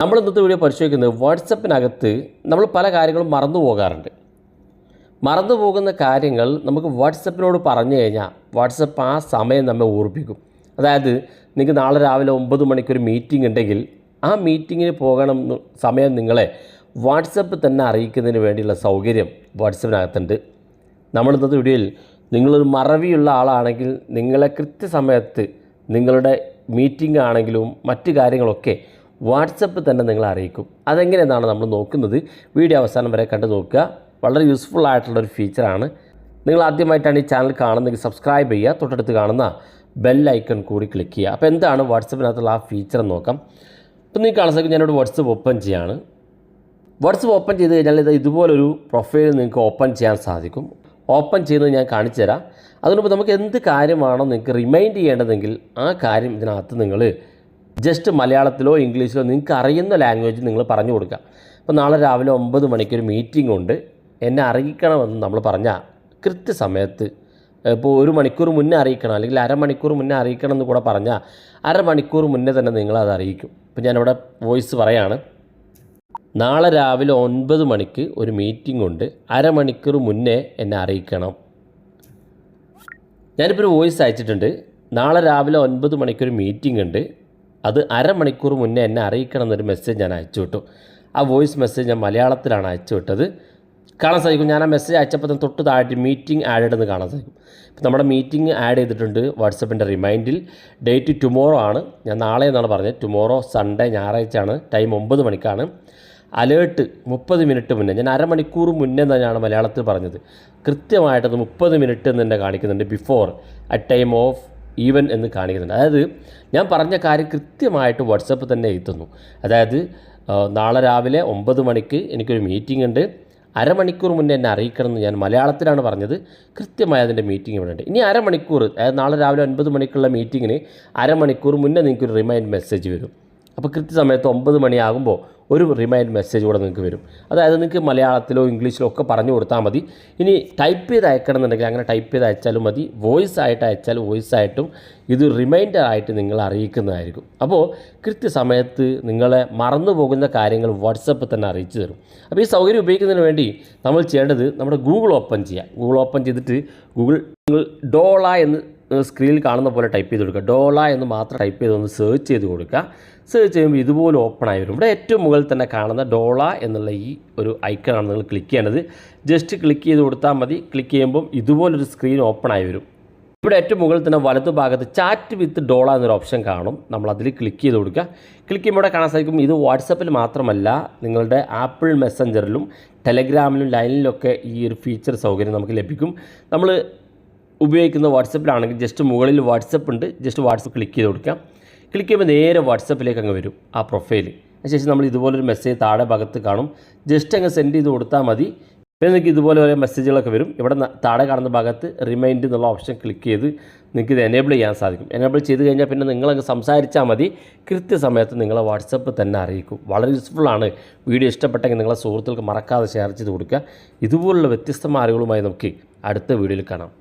നമ്മൾ ഇന്നത്തെ വീഡിയോ പരിശോധിക്കുന്നത് വാട്സപ്പിനകത്ത് നമ്മൾ പല കാര്യങ്ങളും മറന്നു പോകാറുണ്ട്. മറന്നു പോകുന്ന കാര്യങ്ങൾ നമുക്ക് വാട്സപ്പിനോട് പറഞ്ഞു കഴിഞ്ഞാൽ വാട്സപ്പ് ആ സമയം നമ്മെ ഓർപ്പിക്കും. അതായത് നിങ്ങൾക്ക് നാളെ രാവിലെ 9 മണിക്കൊരു മീറ്റിംഗ് ഉണ്ടെങ്കിൽ ആ മീറ്റിങ്ങിന് പോകണം സമയം നിങ്ങളെ വാട്സപ്പ് തന്നെ അറിയിക്കുന്നതിന് വേണ്ടിയുള്ള സൗകര്യം വാട്സപ്പിനകത്തുണ്ട്. നമ്മൾ ഇന്നത്തെ വീഡിയോയിൽ നിങ്ങളൊരു മറവിയുള്ള ആളാണെങ്കിൽ നിങ്ങളെ കൃത്യസമയത്ത് നിങ്ങളുടെ മീറ്റിംഗ് ആണെങ്കിലും മറ്റു കാര്യങ്ങളൊക്കെ വാട്സപ്പ് തന്നെ നിങ്ങളെ അറിയിക്കും. അതെങ്ങനെയെന്നാണ് നമ്മൾ നോക്കുന്നത്. വീഡിയോ അവസാനം വരെ കണ്ടു നോക്കുക. വളരെ യൂസ്ഫുൾ ആയിട്ടുള്ളൊരു ഫീച്ചറാണ്. നിങ്ങൾ ആദ്യമായിട്ടാണ് ഈ ചാനൽ കാണുന്നതെങ്കിൽ സബ്സ്ക്രൈബ് ചെയ്യുക, തൊട്ടടുത്ത് കാണുന്ന ബെൽ ഐക്കൺ കൂടി ക്ലിക്ക് ചെയ്യുക. അപ്പോൾ എന്താണ് വാട്സപ്പിനകത്തുള്ള ആ ഫീച്ചർ എന്ന് നോക്കാം. ഇപ്പോൾ നിങ്ങൾക്ക് കാണാൻ സാധിക്കും, ഞാനിവിടെ വാട്സപ്പ് ഓപ്പൺ ചെയ്യാണ്. വാട്സപ്പ് ഓപ്പൺ ചെയ്ത് കഴിഞ്ഞാൽ ഇതുപോലൊരു പ്രൊഫൈൽ നിങ്ങൾക്ക് ഓപ്പൺ ചെയ്യാൻ സാധിക്കും. ഓപ്പൺ ചെയ്യുന്നത് ഞാൻ കാണിച്ചു തരാം. അതിനുമ്പോൾ നമുക്ക് എന്ത് കാര്യമാണോ നിങ്ങൾക്ക് റിമൈൻഡ് ചെയ്യേണ്ടതെങ്കിൽ ആ കാര്യം ഇതിനകത്ത് നിങ്ങൾ ജസ്റ്റ് മലയാളത്തിലോ ഇംഗ്ലീഷിലോ നിങ്ങൾക്ക് അറിയുന്ന ലാംഗ്വേജ് നിങ്ങൾ പറഞ്ഞു കൊടുക്കുക. അപ്പോൾ നാളെ രാവിലെ 9 മണിക്കൊരു മീറ്റിംഗ് ഉണ്ട്, എന്നെ അറിയിക്കണമെന്ന് നമ്മൾ പറഞ്ഞാൽ കൃത്യസമയത്ത് ഇപ്പോൾ 1 മണിക്കൂർ മുന്നേ അറിയിക്കണം, അല്ലെങ്കിൽ അരമണിക്കൂർ മുന്നേ അറിയിക്കണം എന്ന് കൂടെ പറഞ്ഞാൽ അരമണിക്കൂർ മുന്നേ തന്നെ നിങ്ങളത് അറിയിക്കും. ഇപ്പോൾ ഞാനിവിടെ വോയിസ് പറയാണ്, നാളെ രാവിലെ 9 മണിക്ക് ഒരു മീറ്റിംഗ് ഉണ്ട്, അരമണിക്കൂർ മുന്നേ എന്നെ അറിയിക്കണം. ഞാനിപ്പോൾ ഒരു വോയിസ് അയച്ചിട്ടുണ്ട്. നാളെ രാവിലെ 9 മണിക്കൊരു മീറ്റിംഗ് ഉണ്ട്, അത് അരമണിക്കൂർ മുന്നേ എന്നെ അറിയിക്കണം എന്നൊരു മെസ്സേജ് ഞാൻ അയച്ചു വിട്ടു. ആ വോയിസ് മെസ്സേജ് ഞാൻ മലയാളത്തിലാണ് അയച്ചു വിട്ടത്. കാണാൻ സാധിക്കും, ഞാൻ ആ മെസ്സേജ് അയച്ചപ്പോൾ തന്നെ തൊട്ട് താഴെ മീറ്റിംഗ് ആഡഡ് എന്ന് കാണാൻ സാധിക്കും. ഇപ്പോൾ നമ്മുടെ മീറ്റിംഗ് ആഡ് ചെയ്തിട്ടുണ്ട് വാട്സപ്പിൻ്റെ റിമൈൻഡിൽ. ഡേറ്റ് ടുമോറോ ആണ്, ഞാൻ നാളെ എന്നാണ് പറഞ്ഞത്. ടുമോറോ സൺഡേ ഞായറാഴ്ചയാണ്, ടൈം 9 മണിക്കാണ്. അലേർട്ട് 30 മിനിറ്റ് മുന്നേ, ഞാൻ അരമണിക്കൂർ മുന്നേ തന്നെയാണ് മലയാളത്തിൽ പറഞ്ഞത്. കൃത്യമായിട്ടത് 30 മിനിറ്റ് എന്ന് തന്നെ കാണിക്കുന്നുണ്ട്. Before at time of even എന്ന് കാണിക്കുന്നുണ്ട്. അതായത് ഞാൻ പറഞ്ഞ കാര്യം കൃത്യമായിട്ട് വാട്സപ്പ് തന്നെ എത്തുന്നു. അതായത് നാളെ രാവിലെ 9 മണിക്ക് എനിക്കൊരു മീറ്റിംഗ് ഉണ്ട്, അരമണിക്കൂർ മുന്നേ എന്നെ അറിയിക്കണം എന്ന് ഞാൻ മലയാളത്തിലാണ് പറഞ്ഞത്. കൃത്യമായി അതിൻ്റെ മീറ്റിംഗ് ഇവിടെ ഉണ്ട്. ഇനി അരമണിക്കൂർ, അതായത് നാളെ രാവിലെ 9 മണിക്കുള്ള മീറ്റിങ്ങിന് അരമണിക്കൂർ മുന്നേ നിങ്ങൾക്കൊരു റിമൈൻഡ് മെസ്സേജ് വരും. അപ്പോൾ കൃത്യസമയത്ത് 9 മണിയാകുമ്പോൾ ഒരു റിമൈൻഡ് മെസ്സേജ് കൂടെ നിങ്ങൾക്ക് വരും. അതായത് നിങ്ങൾക്ക് മലയാളത്തിലോ ഇംഗ്ലീഷിലോ ഒക്കെ പറഞ്ഞു കൊടുത്താൽ മതി. ഇനി ടൈപ്പ് ചെയ്ത് അയക്കണം എന്നുണ്ടെങ്കിൽ അങ്ങനെ ടൈപ്പ് ചെയ്ത് അയച്ചാലും മതി. വോയിസ് ആയിട്ട് അയച്ചാലും വോയിസ് ആയിട്ടും ഇത് റിമൈൻഡർ ആയിട്ട് നിങ്ങൾ അറിയിക്കുന്നതായിരിക്കും. അപ്പോൾ കൃത്യസമയത്ത് നിങ്ങളെ മറന്നു പോകുന്ന കാര്യങ്ങൾ വാട്സപ്പ് തന്നെ അറിയിച്ചു തരും. അപ്പോൾ ഈ സൗകര്യം ഉപയോഗിക്കുന്നതിന് വേണ്ടി നമ്മൾ ചെയ്യേണ്ടത് നമ്മുടെ ഗൂഗിൾ ഓപ്പൺ ചെയ്യുക. ഗൂഗിൾ ഓപ്പൺ ചെയ്തിട്ട് നിങ്ങൾ ഡോള എന്ന് സ്ക്രീനിൽ കാണുന്ന പോലെ ടൈപ്പ് ചെയ്ത് കൊടുക്കുക. ഡോള എന്ന് മാത്രം ടൈപ്പ് ചെയ്തൊന്ന് സെർച്ച് ചെയ്ത് കൊടുക്കുക. സെർച്ച് ചെയ്യുമ്പോൾ ഇതുപോലെ ഓപ്പണായി വരും. ഇവിടെ ഏറ്റവും മുകളിൽ തന്നെ കാണുന്ന ഡോള എന്നുള്ള ഈ ഒരു ഐക്കണാണ് നിങ്ങൾ ക്ലിക്ക് ചെയ്യേണ്ടത്. ജസ്റ്റ് ക്ലിക്ക് ചെയ്ത് കൊടുത്താൽ മതി. ക്ലിക്ക് ചെയ്യുമ്പം ഇതുപോലൊരു സ്ക്രീൻ ഓപ്പണായി വരും. ഇവിടെ ഏറ്റവും മുകളിൽ തന്നെ വലതു ഭാഗത്ത് ചാറ്റ് വിത്ത് ഡോള എന്നൊരു ഓപ്ഷൻ കാണും. നമ്മൾ അതിൽ ക്ലിക്ക് ചെയ്ത് കൊടുക്കുക. ക്ലിക്ക് ചെയ്യുമ്പോൾ ഇവിടെ കാണാൻ സാധിക്കും, ഇത് വാട്സപ്പിൽ മാത്രമല്ല നിങ്ങളുടെ ആപ്പിൾ മെസ്സഞ്ചറിലും ടെലഗ്രാമിലും ലൈനിലൊക്കെ ഈ ഒരു ഫീച്ചർ സൗകര്യം നമുക്ക് ലഭിക്കും. നമ്മൾ ഉപയോഗിക്കുന്ന വാട്സപ്പിലാണെങ്കിൽ ജസ്റ്റ് മുകളിൽ വാട്സപ്പ് ഉണ്ട്, ജസ്റ്റ് വാട്സപ്പ് ക്ലിക്ക് ചെയ്ത് കൊടുക്കാം. ക്ലിക്ക് ചെയ്യുമ്പോൾ നേരെ വാട്സപ്പിലേക്ക് അങ്ങ് വരും ആ പ്രൊഫൈൽ. അതിനുശേഷം നമ്മൾ ഇതുപോലൊരു മെസ്സേജ് താഴെ ഭാഗത്ത് കാണും, ജസ്റ്റ് അങ്ങ് സെൻഡ് ചെയ്ത് കൊടുത്താൽ മതി. പിന്നെ നിങ്ങൾക്ക് ഇതുപോലെ ഓരോ മെസ്സേജുകളൊക്കെ വരും. ഇവിടെ താഴെ കാണുന്ന ഭാഗത്ത് റിമൈൻഡ് എന്നുള്ള ഓപ്ഷൻ ക്ലിക്ക് ചെയ്ത് നിങ്ങൾക്ക് ഇത് എനേബിൾ ചെയ്യാൻ സാധിക്കും. എനേബിൾ ചെയ്ത് കഴിഞ്ഞാൽ പിന്നെ നിങ്ങളങ്ങ് സംസാരിച്ചാൽ മതി, കൃത്യസമയത്ത് നിങ്ങളെ വാട്സപ്പ് തന്നെ അറിയിക്കും. വളരെ യൂസ്ഫുള്ളാണ്. വീഡിയോ ഇഷ്ടപ്പെട്ടെങ്കിൽ നിങ്ങളെ സുഹൃത്തുക്കൾക്ക് മറക്കാതെ ഷെയർ ചെയ്ത് കൊടുക്കുക. ഇതുപോലുള്ള വ്യത്യസ്തമായ അറിവുകളുമായി നമുക്ക് അടുത്ത വീഡിയോയിൽ കാണാം.